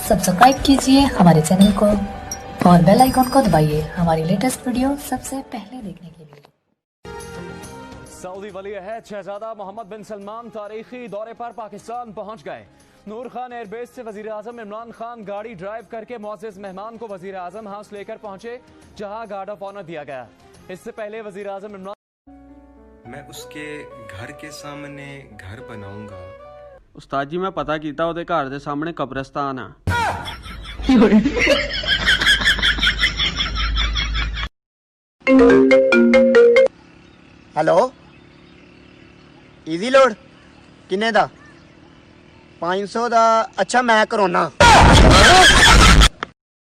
Subscribe कीजिए हमारे channel को और बेल आइकॉन को दबाइए हमारी लेटेस्ट वीडियो सबसे पहले देखने के लिए। सऊदी वली अहद शहजादा मोहम्मद बिन सलमान तारीखी दौरे पर पाकिस्तान पहुंच गए। नूर खान एयरबेस से वजीर आजम इमरान खान गाड़ी ड्राइव करके मुअज़्ज़ज़ मेहमान को वजीर आजम हाउस लेकर पहुंचे, जहां गार्ड ऑफ ऑनर दिया गया। इससे पहले वजीर आजम इमरान मैं उसके घर के सामने घर बनाऊंगा। उस्ताद जी मैं पता कीता ओदे घर दे सामने कब्रिस्तान है। हेलो ईजी लोड किन्ने दा 500 दा। अच्छा मैं करोना